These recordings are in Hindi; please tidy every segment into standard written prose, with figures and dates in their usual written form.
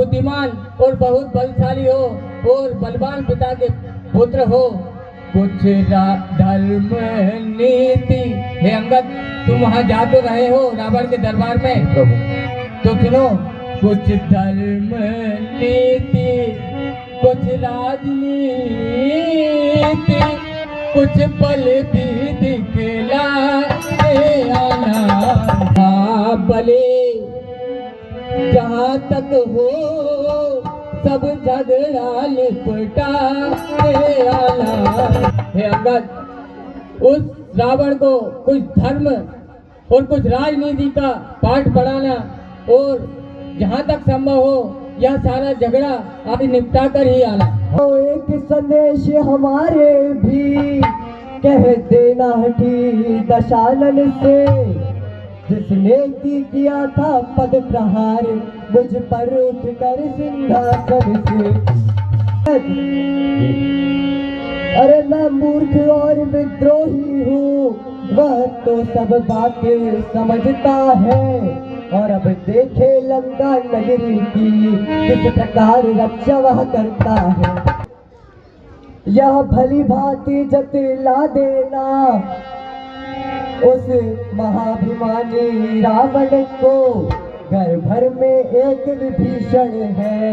बुद्धिमान और बहुत बलशाली हो और बलवान पिता के पुत्र हो। कुछ धर्म नीति। हे अंगद, तुम वहां जा तो रहे हो रावण के दरबार में, तो सुनो, कुछ धर्म नीति, कुछ राजनीति, कुछ बल भी दिखला आना बले जहाँ तक हो सब झगड़ा निपटा आना। हे अंगद, उस रावण को कुछ धर्म और कुछ राजनीति का पाठ पढ़ाना और जहाँ तक संभव हो यह सारा झगड़ा आज निपटा कर ही आना। एक संदेश हमारे भी कह देना हठी दशानन से, जिसने की किया था पद प्रहार मुझ पर उठकर सिंहासन से। अरे मैं मूर्ख और विद्रोही हूँ, वह तो सब बातें समझता है, और अब देखे लंका नगरी की किस प्रकार रक्षा वह करता है। यह भली भांति जतला देना उस महाभिमानी रावण को, घर भर में एक विभीषण है,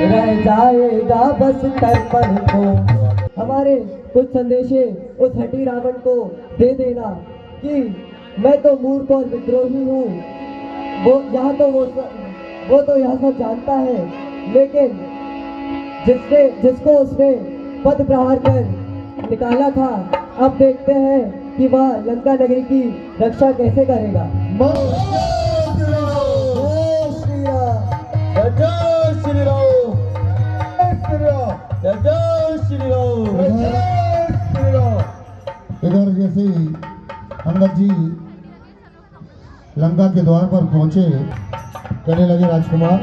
रह जाएगा बस तर्पण को। हमारे कुछ संदेशे उस हठी रावण को दे देना कि मैं तो मूर्ख और विद्रोही हूँ, वो तो यह सब जानता है, लेकिन जिसको उसने पद प्रहार कर निकाला था, अब देखते हैं कि वह लंका नगरी की रक्षा कैसे करेगा। इधर जैसे ही अंगद जी लंका के द्वार पर पहुंचे, कहने लगे, राजकुमार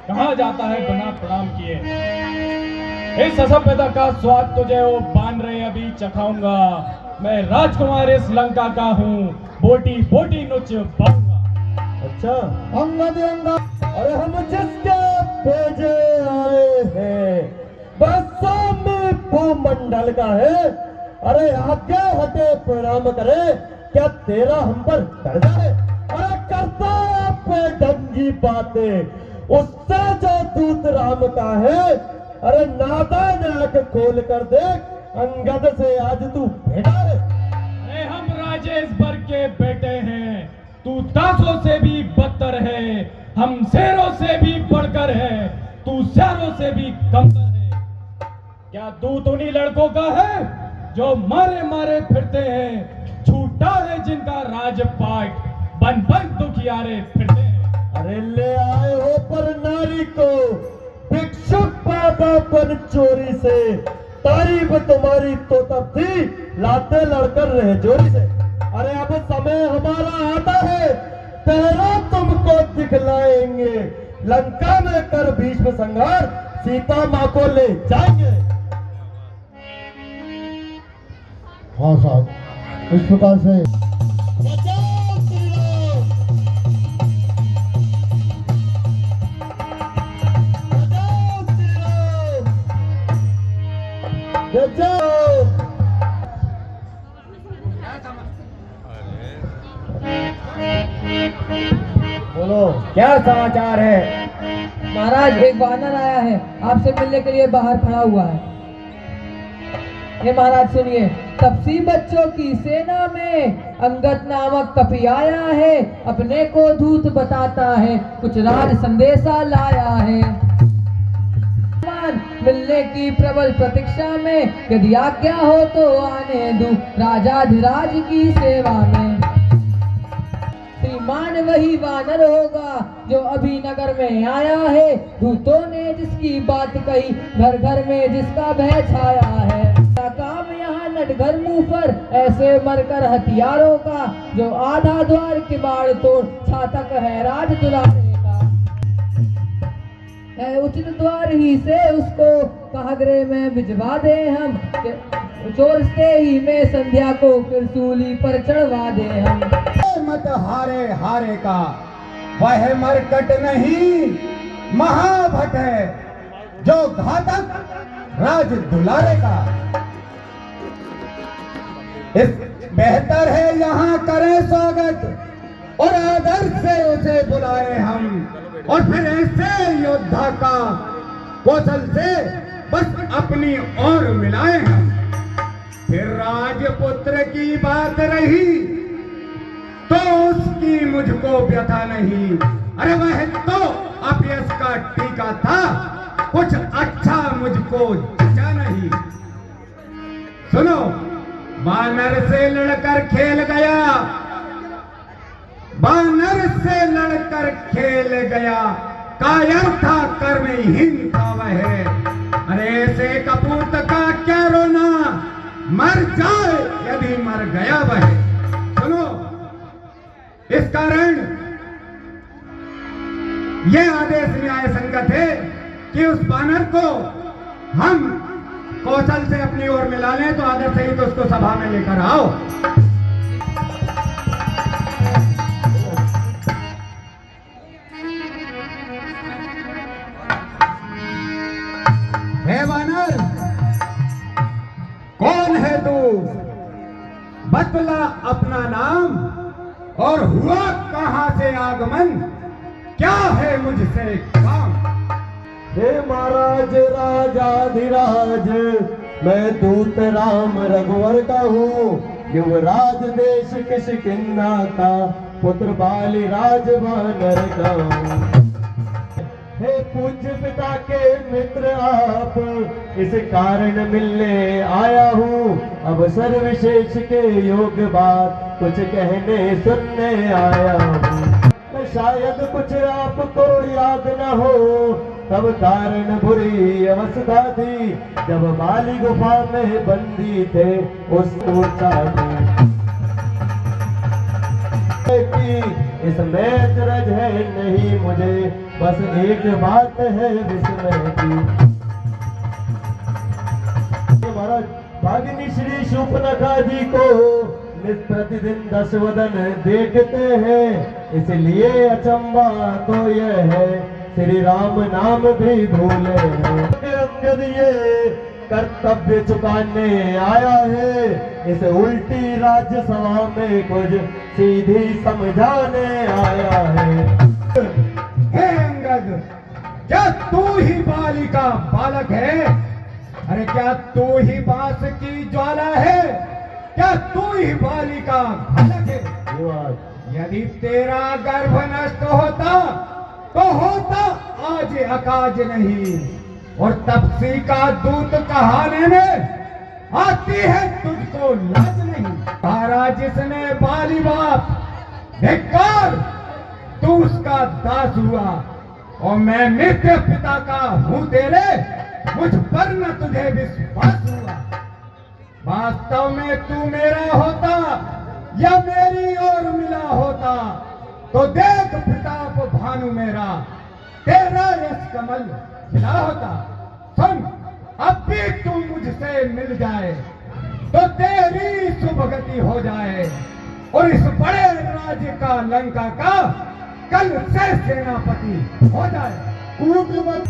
कहाँ जाता है बिना प्रणाम किए? इस असभ्यता का स्वाद तुझे वो बांध रहे अभी चखाऊंगा। मैं राजकुमार इस लंका का हूँ, बोटी बोटी नुच पाऊंगा। अच्छा अंगद, अरे हम जिसके भेजे आए हैं बस स्वामी भूमंडल का है, अरे आगे हटे प्रणाम करे, क्या तेरा हम पर कर्जा है? अरे करता है पे ढंगी बातें, उससे जो दूत राम का है, अरे नादान आंख खोल कर देख, अंगद से आज तू भेटा है। अरे हम राजेश भर के बेटे हैं, तू दासों से भी बदतर है, हम शेरों से भी बढ़कर है, तू शेरों से भी कमतर है। क्या दूत उन्हीं लड़कों का है जो मारे मारे फिरते हैं, झूठा है जिनका राजपाट, बन बन दुखियारे फिरते हैं। अरे ले आए हो पर नारी को भिक्षुक बाबा बन चोरी से, तारीफ तुम्हारी तो तब थी लाते लड़कर रह जोरी से। अरे अब समय हमारा आता है, तेरा तुमको दिखलाएंगे, लंका में कर भीष्म संहार, सीता माँ को ले जाएंगे। हाँ साहब, इस प्रकार से बोलो क्या समाचार है? महाराज, एक वानर आया है, आपसे मिलने के लिए बाहर खड़ा हुआ है। ये महाराज सुनिए, तपसी बच्चों की सेना में अंगद नामक कपि आया है, अपने को दूत बताता है, कुछ राज संदेशा लाया है। मिलने की प्रबल प्रतीक्षा में, यदि आज्ञा हो तो आने दूं राजाधिराज की सेवा में। श्रीमान वही वानर होगा जो अभी नगर में आया है, दूतों ने जिसकी बात कही, घर घर में जिसका भय छाया है। काम यहाँ नटघर मुंह पर ऐसे मरकर हथियारों का, जो आधा द्वार किवाड़ तोड़ छातक है राज दुलारे का। है उचित द्वार ही से उसको कागरे में भिजवा दे हम, चोर से ही में संध्या को फिर सूली पर चढ़वा दे हम। मत हारे हारे का वह मरकट नहीं, महाभट है जो घातक राज दुलारेगा। इस बेहतर है यहाँ करें स्वागत और आदर से उसे बुलाए हम, और फिर ऐसे योद्धा का कौशल से बस अपनी ओर मिलाए हम। फिर राजपुत्र की बात रही तो उसकी मुझको व्यथा नहीं। अरे वह तो अपयश का टीका था, कुछ अच्छा मुझको जचा नहीं। सुनो, बानर से लड़कर खेल गया, बानर से लड़कर खेल गया, कायर था कर्महीन था वह। अरे ऐसे कपूत का क्या रोना, मर जाए यदि मर गया वह। सुनो, इस कारण यह आदेश न्याय संगत है कि उस बानर को हम कौशल से अपनी ओर मिला लें, तो आदर से ही तो उसको सभा में लेकर आओ। हे बानर, कौन है तू? बतला अपना नाम और हुआ कहां से आगमन, क्या है मुझसे काम? हे महाराज राजाधिराज, मैं दूत राम रघुवर का हूँ, युवराज देश किष्किंधा का, पुत्र बाली राज वानर का हूँ। हे पूज्य पिता के मित्र आप, इस कारण मिलने आया हूँ, अवसर विशेष के योग बात कुछ कहने सुनने आया हूँ। शायद कुछ आपको याद न हो, तब कारण बुरी अवस्था थी, जब बाली गुफा में बंदी थे उस सोचा कि इसमें अचरज है नहीं मुझे, बस एक बात है विस्मय की। महाराज, भागिनी श्री शूर्पणखा जी को नित प्रतिदिन 10 वदन देखते हैं, इसलिए अचंबा तो यह है श्री राम नाम भी भूले हैं। अंगद ये कर्तव्य चुकाने आया है, इस उल्टी राज्यसभा में कुछ सीधी समझाने आया है। हे अंगद, क्या तू ही बाली का बालक है? अरे क्या तू ही बांस की ज्वाला है? क्या तू ही बाली का घातक है? यदि तेरा गर्भ नष्ट होता तो होता आज अकाज नहीं, और तपसी का दूत कहाने में आती है तुझको लाज नहीं। तारा जिसने बाली बाप धिक्कार, तू उसका दास हुआ, और मैं नित्य पिता का हूं तेरे, मुझ पर न तुझे विश्वास हुआ। वास्तव में तू मेरा होता या मेरी ओर मिला होता, तो देख प्रताप भानु मेरा, तेरा यश कमल खिला होता। सुन, अब भी तू मुझसे मिल जाए तो तेरी सुभगति हो जाए, और इस बड़े राज्य का लंका का कल से सेनापति हो जाए। कूट मत